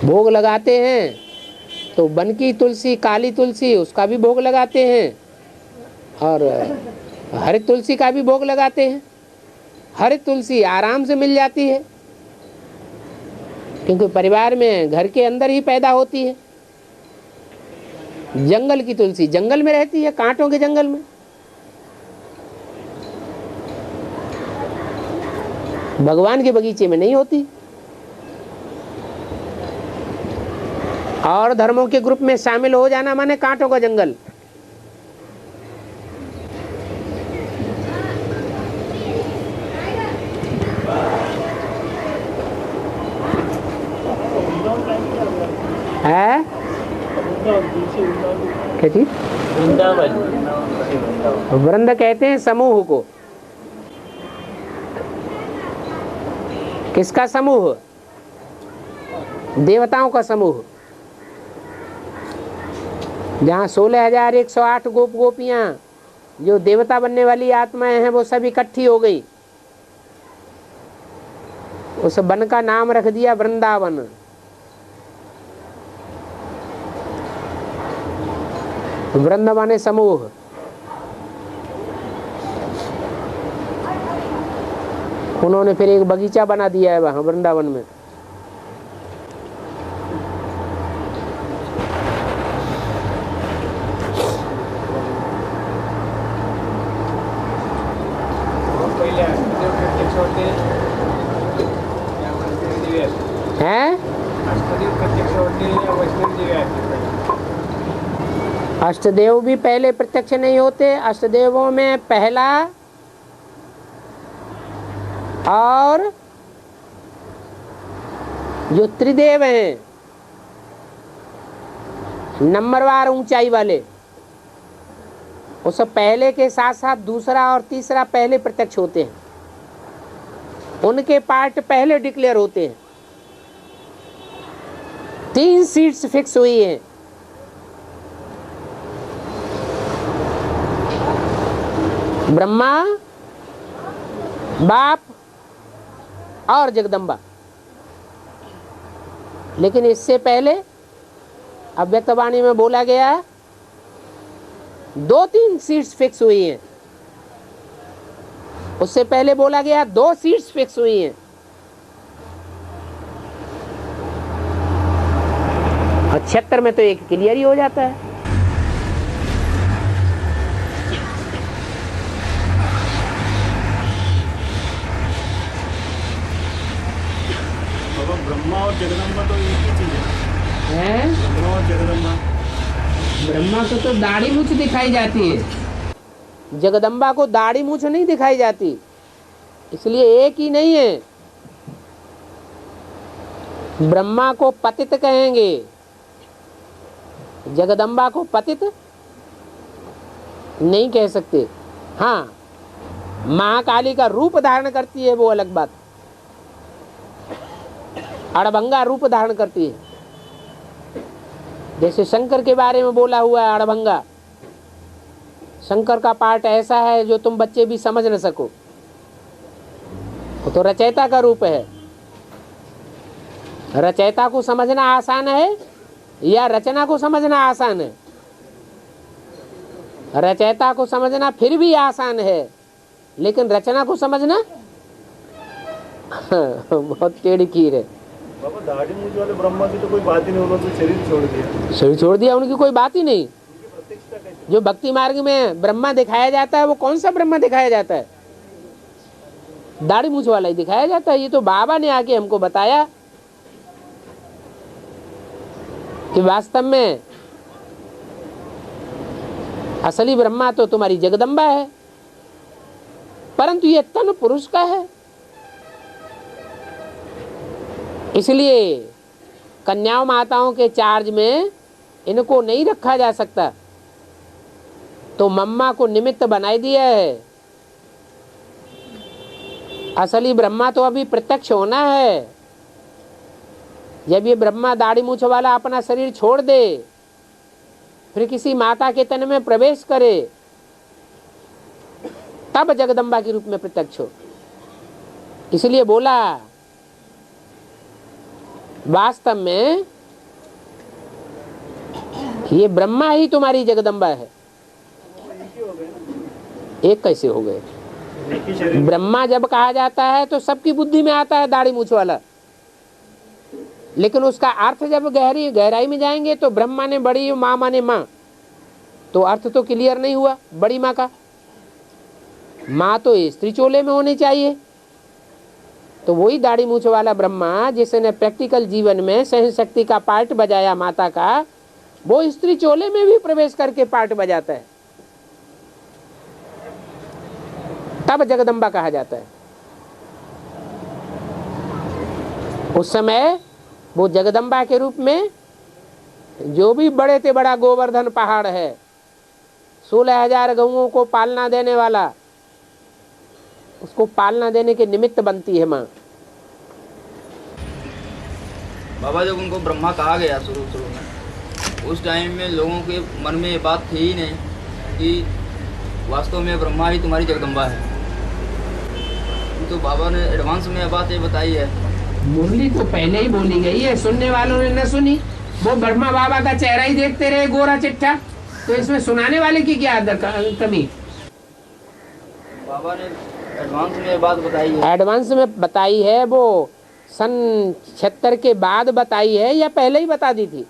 भोग लगाते हैं तो वन की तुलसी, काली तुलसी, उसका भी भोग लगाते हैं, और हरित तुलसी का भी भोग लगाते हैं। हरित तुलसी आराम से मिल जाती है, क्योंकि परिवार में घर के अंदर ही पैदा होती है। जंगल की तुलसी जंगल में रहती है, कांटों के जंगल में। भगवान के बगीचे में नहीं होती। और धर्मों के ग्रुप में शामिल हो जाना माने कांटों का जंगल। है क्या चीज? वृंद कहते हैं समूह को। किसका समूह? देवताओं का समूह, जहाँ 16,108 गोप गोपियां जो देवता बनने वाली आत्माएं हैं वो सब इकट्ठी हो गई। उस वन का नाम रख दिया वृंदावन। वृंद माने समूह। उन्होंने फिर एक बगीचा बना दिया है वहां वृंदावन में। हैं? अष्टदेव भी पहले प्रत्यक्ष नहीं होते। अष्टदेवों में पहला और जो त्रिदेव हैं नंबरवार ऊंचाई वाले, उस पहले के साथ साथ दूसरा और तीसरा पहले प्रत्यक्ष होते हैं। उनके पार्ट पहले डिक्लेयर होते हैं। 3 सीट्स फिक्स हुई हैं। ब्रह्मा, बाप और जगदम्बा। लेकिन इससे पहले अव्यक्तवाणी में बोला गया 2-3 सीट्स फिक्स हुई हैं। उससे पहले बोला गया 2 सीट्स फिक्स हुई हैं। और 76 में तो एक क्लियर ही हो जाता है। ब्रह्मा और जगदम्बा तो एक ही चीज है। ब्रह्मा और जगदम्बा। ब्रह्मा को तो दाढ़ी मूछ दिखाई जाती है, जगदम्बा को दाढ़ी मूछ नहीं दिखाई जाती, इसलिए एक ही नहीं है। ब्रह्मा को पतित कहेंगे, जगदम्बा को पतित नहीं कह सकते। हाँ, महाकाली का रूप धारण करती है वो अलग बात। अड़भंगा रूप धारण करती है। जैसे शंकर के बारे में बोला हुआ है अड़भंगा। शंकर का पार्ट ऐसा है जो तुम बच्चे भी समझ न सको। वो तो रचयिता का रूप है। रचयिता को समझना आसान है या रचना को समझना आसान है? रचयिता को समझना फिर भी आसान है, लेकिन रचना को समझना बहुत टेढ़ी कीर है। बाबा दाढ़ी मूंछ वाले ब्रह्मा की तो कोई बात ही नहीं, उन्होंने तो शरीर छोड़ दिया। शरीर छोड़ दिया, उनकी कोई बात ही नहीं। जो भक्ति मार्ग में ब्रह्मा दिखाया जाता है वो कौन सा ब्रह्मा दिखाया जाता है? दाढ़ी मूंछ वाला ही दिखाया जाता है। ये तो बाबा ने आके हमको बताया कि वास्तव में असली ब्रह्मा तो तुम्हारी जगदम्बा है, परंतु ये तन पुरुष का है। इसलिए कन्याओं माताओं के चार्ज में इनको नहीं रखा जा सकता, तो मम्मा को निमित्त बनाई दिया है। असली ब्रह्मा तो अभी प्रत्यक्ष होना है। जब ये ब्रह्मा दाढ़ी मूछ वाला अपना शरीर छोड़ दे, फिर किसी माता के तन में प्रवेश करे, तब जगदम्बा के रूप में प्रत्यक्ष हो। इसलिए बोला वास्तव में ये ब्रह्मा ही तुम्हारी जगदम्बा है। एक कैसे हो गए? एक ही शरीर। ब्रह्मा जब कहा जाता है तो सबकी बुद्धि में आता है दाढ़ी मूछ वाला, लेकिन उसका अर्थ जब गहराई में जाएंगे तो ब्रह्मा ने बड़ी, माँ माने माँ, तो अर्थ तो क्लियर नहीं हुआ बड़ी माँ का। माँ तो स्त्री चोले में होनी चाहिए। तो वही दाढ़ी मूछ वाला ब्रह्मा जिसने प्रैक्टिकल जीवन में सहन शक्ति का पार्ट बजाया माता का, वो स्त्री चोले में भी प्रवेश करके पार्ट बजाता है, तब जगदम्बा कहा जाता है। उस समय वो जगदम्बा के रूप में जो भी बड़े से बड़ा गोवर्धन पहाड़ है, 16,000 गऊओं को पालना देने वाला, उसको पालना देने के निमित्त बनती है माँ। बाबा जब उनको ब्रह्मा कहा गया शुरू में, उस टाइम में लोगों के मन में ये बात थी ही नहीं कि वास्तव में ब्रह्मा ही तुम्हारी जगदम्बा है। तो बाबा ने एडवांस में ये बात ये बताई है। मुरली तो पहले ही बोली गई है, सुनने वालों ने न सुनी। वो ब्रह्मा बाबा का चेहरा ही देखते रहे, गोरा चिट्ठा, तो इसमें सुनाने वाले की क्या कमी? बाबा ने एडवांस में ये बात बताई है। एडवांस में बताई है, वो सन 76 के बाद बताई है या पहले ही बता दी थी?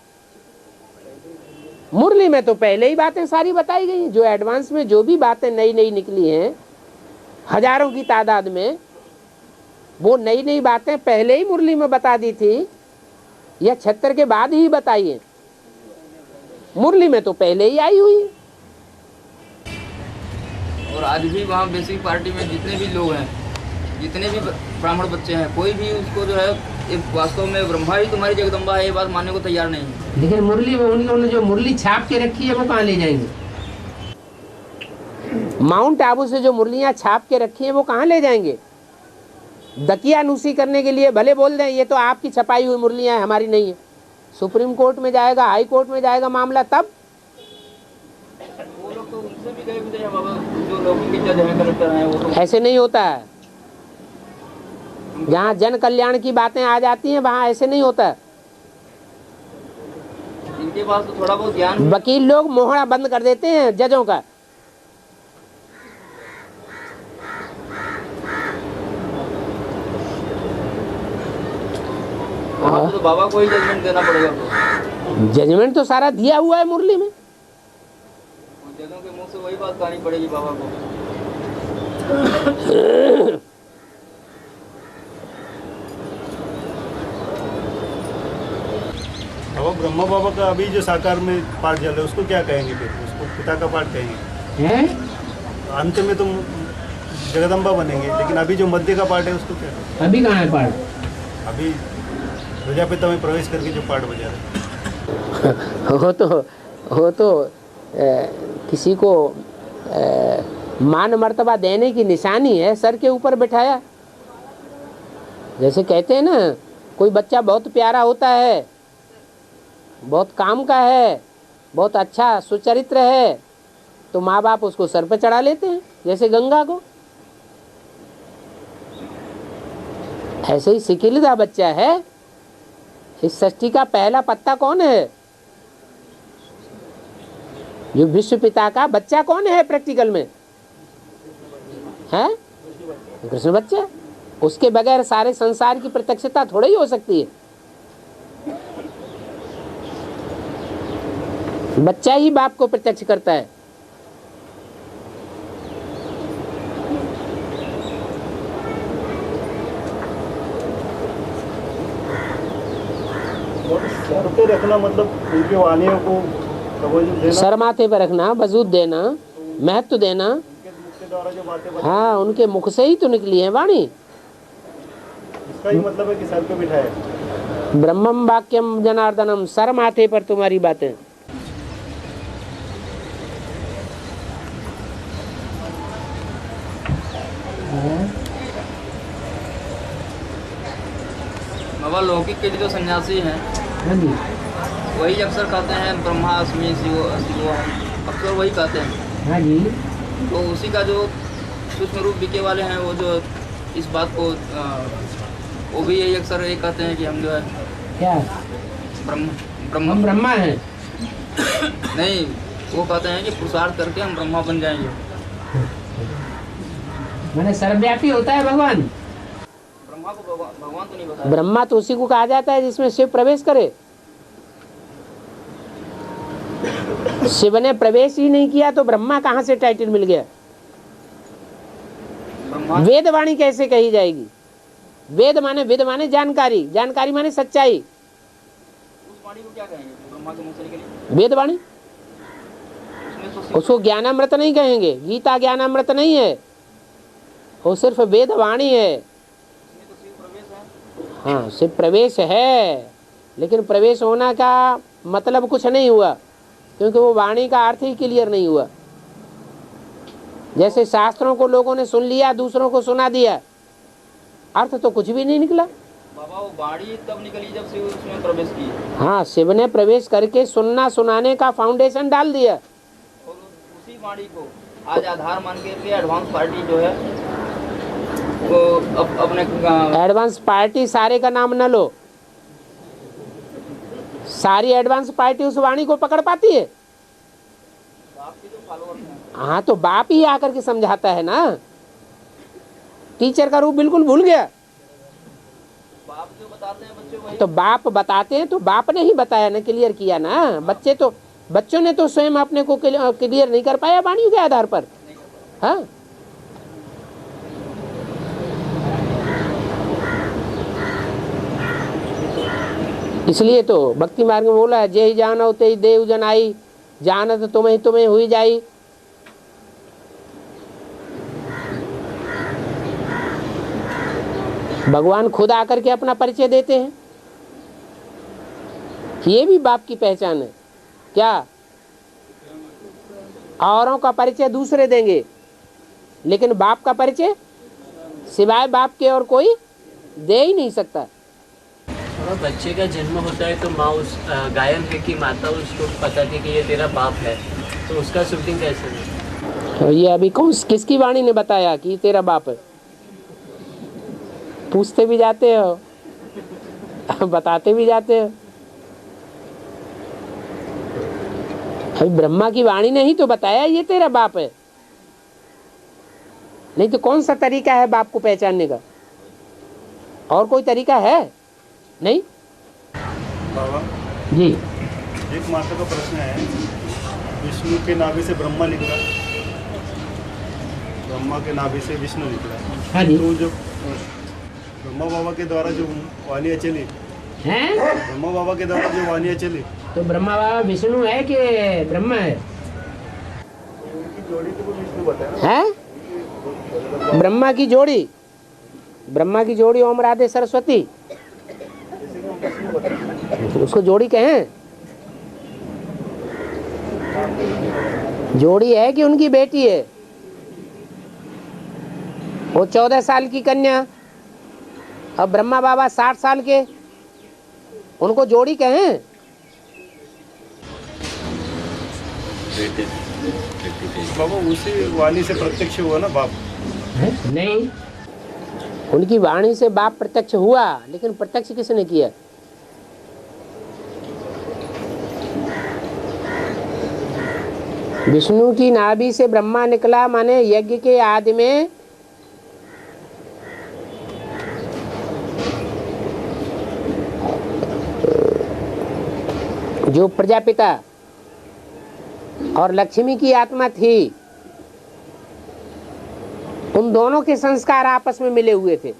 मुरली में तो पहले ही बातें सारी बताई गई। जो एडवांस में जो भी बातें नई नई निकली हैं हजारों की तादाद में, वो नई नई बातें पहले ही मुरली में बता दी थी या 76 के बाद ही बताई है? मुरली में तो पहले ही आई हुई। और आज भी वहाँ बेसिक पार्टी में जितने भी लोग हैं, जितने भी ब्राह्मण बच्चे हैं, कोई भी उसको जो है वास्तव में ब्रह्मा ही तुम्हारी जगदम्बा है ये बात मानने को तैयार नहीं है। लेकिन मुरली में उन्होंने जो मुरली छाप के रखी है वो कहाँ ले जाएंगे? माउंट आबू से जो मुरलियाँ छाप के रखी हैं वो कहाँ ले जाएंगे? दकियानूसी करने के लिए भले बोल दें ये तो आपकी छपाई हुई मुरलियाँ हैं, हमारी नहीं है। सुप्रीम कोर्ट में जाएगा, हाई कोर्ट में जाएगा मामला, तब वो लोग तो उनसे भी गए भी थे बाबा, जो लोग के जज हैं, कलेक्टर हैं, वो तो ऐसे नहीं होता है। जहाँ जन कल्याण की बातें आ जाती हैं वहाँ ऐसे नहीं होता है। इनके पास तो थोड़ा बहुत ज्ञान। वकील लोग मोहरा बंद कर देते हैं जजों का। तो बाबा को ही जजमेंट देना पड़ेगा। जजमेंट तो सारा दिया हुआ है मुरली में। जजों के मुंह से वही बात कहनी पड़ेगी बाबा को। अब ब्रह्मा बाबा का अभी जो साकार में पाठ चल रहा है उसको क्या कहेंगे? फिर उसको पिता का पाठ कहेंगे हैं? अंत में तुम जगदम्बा बनेंगे, लेकिन अभी जो मध्य का पाठ है उसको क्या कहेंगे? अभी कहाँ है पाठ? अभी प्रजापिता में प्रवेश करके जो पाठ बजा रहे हैं वो तो किसी को मान मर्तबा देने की निशानी है, सर के ऊपर बिठाया। जैसे कहते हैं ना, कोई बच्चा बहुत प्यारा होता है, बहुत काम का है, बहुत अच्छा सुचरित्र है, तो माँ बाप उसको सर पे चढ़ा लेते हैं, जैसे गंगा को। ऐसे ही सिकिलदा बच्चा है। इस सृष्टि का पहला पत्ता कौन है? जो विश्व पिता का बच्चा कौन है प्रैक्टिकल में? है कृष्ण बच्चा। उसके बगैर सारे संसार की प्रत्यक्षता थोड़ी ही हो सकती है। बच्चा ही बाप को प्रत्यक्ष करता है। सर पे रखना मतलब उनकी वाणियों को तवज्जो देना, सर माथे पर रखना, वजूद देना, महत्व देना। उनके द्वारा जो बातें हाँ, उनके मुख से ही तो निकली है वाणी। इसका ही मतलब है कि सर पे बिठाए। ब्रह्मम वाक्यम जनार्दनम, सर माथे पर तुम्हारी बातें। बाबा लौकिक के लिए जो सन्यासी हैं वही अक्सर कहते हैं ब्रह्मास्मि शिवो अक्सर वही कहते हैं। हाँ जी। तो उसी का जो सूक्ष्म रूप बिके वाले हैं वो जो इस बात को वो भी यही अक्सर यही कहते हैं कि हम जो है क्या ब्रह्म हम ब्रह्म ब्रह्मा हैं? नहीं, वो कहते हैं कि पुरुषार्थ करके हम ब्रह्मा बन जाएंगे। मैंने सर्वव्यापी होता है भगवान। ब्रह्मा को भगवान तो नहीं बताया। ब्रह्मा तो उसी को कहा जाता है जिसमें शिव प्रवेश करे। शिव ने प्रवेश ही नहीं किया तो ब्रह्मा कहाँ से टाइटल मिल गया? ब्रह्मा वेदवाणी कैसे कही जाएगी? वेद माने जानकारी, जानकारी माने सच्चाई। उस वाणी को क्या कहेंगे ब्रह्मा के मुंह से निकली? वेदवाणी। उसमें तो सिर्फ उसको ज्ञानामृत नहीं कहेंगे, गीता ज्ञानामृत नहीं है, वो सिर्फ वेदवाणी है। उसमें तो सिर्फ प्रवेश है। हाँ, सिर्फ प्रवेश है, लेकिन प्रवेश होना का मतलब कुछ नहीं हुआ, क्योंकि वो वाणी का अर्थ ही क्लियर नहीं हुआ। जैसे शास्त्रों को लोगों ने सुन लिया, दूसरों को सुना दिया, अर्थ तो कुछ भी नहीं निकला। बाबा वो वाणी तब निकली जब शिव उसमें प्रवेश की, हाँ, शिव ने प्रवेश करके सुनना सुनाने का फाउंडेशन डाल दिया। और उसी वाणी को आज आधार मान के एडवांस पार्टी जो है वो अपने एडवांस पार्टी सारे का नाम न लो, सारी एडवांस पार्टी उस वाणी को पकड़ पाती है? आपके जो फॉलोअर्स हैं, हाँ, तो बाप ही आकर के समझाता है ना। टीचर का रूप बिल्कुल भूल गया। बाप जो बताते हैं बच्चे वही। तो बाप बताते हैं तो बाप ने ही बताया ना, क्लियर किया ना। बच्चों ने तो स्वयं अपने को क्लियर नहीं कर पाया वाणी के आधार पर। हाँ, इसलिए तो भक्ति मार्ग में बोला है, जय जानो ते देव जन आई, जानत तुम्हें हुई जाई। भगवान खुद आकर के अपना परिचय देते हैं। ये भी बाप की पहचान है क्या? औरों का परिचय दूसरे देंगे, लेकिन बाप का परिचय सिवाय बाप के और कोई दे ही नहीं सकता। बच्चे का जन्म होता है तो माँ उस गायन है कि माता उसको बताती कि ये तेरा बाप है, तो उसका शूटिंग कैसे है? तो ये अभी किसकी वाणी ने बताया कि ये तेरा बाप है? पूछते भी जाते हो, बताते भी जाते हो। अभी ब्रह्मा की वाणी ने ही तो बताया ये तेरा बाप है, नहीं तो कौन सा तरीका है बाप को पहचानने का? और कोई तरीका है? नहीं। बाबा जी, एक माता का प्रश्न है, विष्णु के नाभि से ब्रह्मा निकला, ब्रह्मा के नाभि से विष्णु निकला। हाँ जी। तो जब ब्रह्मा बाबा के द्वारा जो वाणियाँ चली, हैं? ब्रह्मा बाबा के द्वारा जो वाणियाँ चली, तो ब्रह्मा बाबा विष्णु है कि ब्रह्मा है? उनकी जोड़ी को विष्णु बताया हैं? ब्रह्मा की जोड़ी ओम राधे सरस्वती, उसको जोड़ी कहें? जोड़ी है कि उनकी बेटी है? वो 14 साल की कन्या, अब ब्रह्मा बाबा 60 साल के, उनको जोड़ी कहें? बाबा उसी वाणी से प्रत्यक्ष हुआ ना बाप। नहीं, उनकी वाणी से बाप प्रत्यक्ष हुआ, लेकिन प्रत्यक्ष किसने किया? विष्णु की नाभि से ब्रह्मा निकला, माने यज्ञ के आदि में जो प्रजापिता और लक्ष्मी की आत्मा थी, उन दोनों के संस्कार आपस में मिले हुए थे,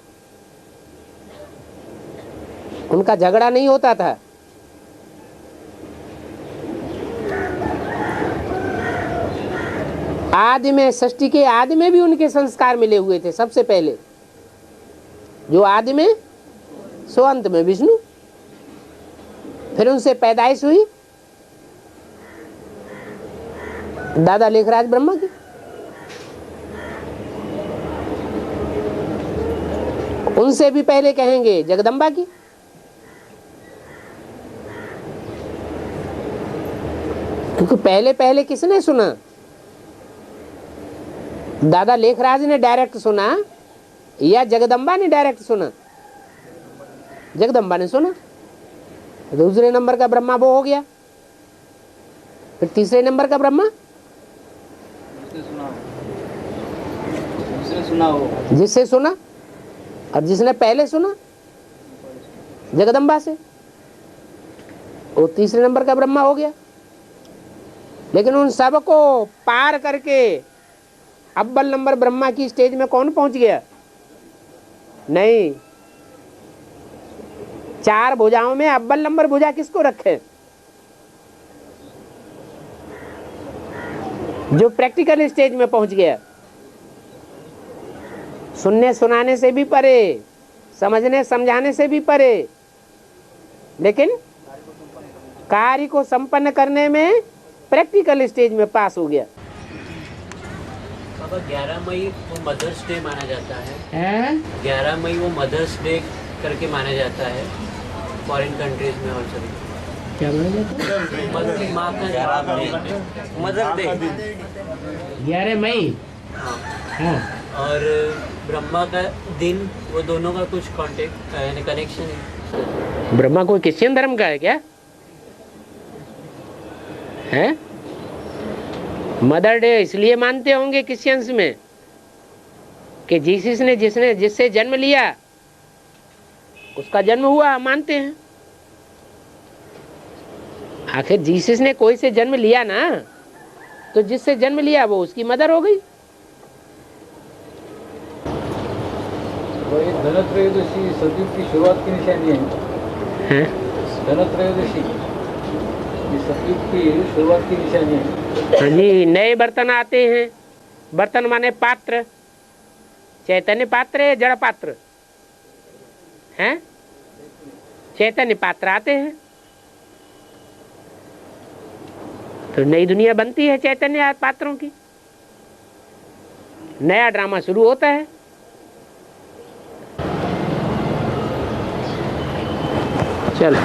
उनका झगड़ा नहीं होता था। आदि में, सृष्टि के आदि में भी उनके संस्कार मिले हुए थे। सबसे पहले जो आदि में, सो अंत में विष्णु, फिर उनसे पैदाइश हुई दादा लेखराज ब्रह्मा की। उनसे भी पहले कहेंगे जगदम्बा की। क्योंकि पहले पहले किसने सुना? दादा लेखराज ने डायरेक्ट सुना या जगदम्बा ने डायरेक्ट सुना? जगदम्बा ने सुना। दूसरे नंबर का ब्रह्मा वो हो गया, फिर तीसरे नंबर का ब्रह्मा जिसने सुना हो, जिससे सुना, और जिसने पहले सुना जगदम्बा से, वो तीसरे नंबर का ब्रह्मा हो गया। लेकिन उन सब को पार करके अव्वल नंबर ब्रह्मा की स्टेज में कौन पहुंच गया? नहीं, चार भुजाओं में अव्वल नंबर भुजा किसको रखे? जो प्रैक्टिकल स्टेज में पहुंच गया, सुनने सुनाने से भी परे, समझने समझाने से भी परे, लेकिन कार्य को संपन्न करने में प्रैक्टिकल स्टेज में पास हो गया। बाबा 11 मई वो मदर्स डे माना जाता है, 11 मई वो मदर्स डे करके माना जाता है फॉरेन कंट्रीज में और सभी। क्या माना जाता है? माँ का मदर डे 11 मई। हाँ। हाँ। और ब्रह्मा का दिन, वो दोनों का कुछ कॉन्टेक्ट यानी कनेक्शन है? ब्रह्मा कोई क्रिश्चियन धर्म का है क्या? है? मदर डे इसलिए मानते होंगे क्रिश्चियंस में कि जीसस ने जिससे जन्म लिया उसका जन्म हुआ, मानते हैं। आखिर जीसस ने कोई से जन्म लिया ना, तो जिससे जन्म लिया वो उसकी मदर हो गई। धनत्रयोदशी सतयुग की शुरुआत की निशानी है। धनत्रयोदशी ये सतयुग की शुरुआत की निशानी है। हाँ जी, नए बर्तन आते हैं। बर्तन माने पात्र, चैतन्य पात्र है, जड़ पात्र हैं? चैतन्य पात्र आते हैं तो नई दुनिया बनती है चैतन्य पात्रों की, नया ड्रामा शुरू होता है। चलो।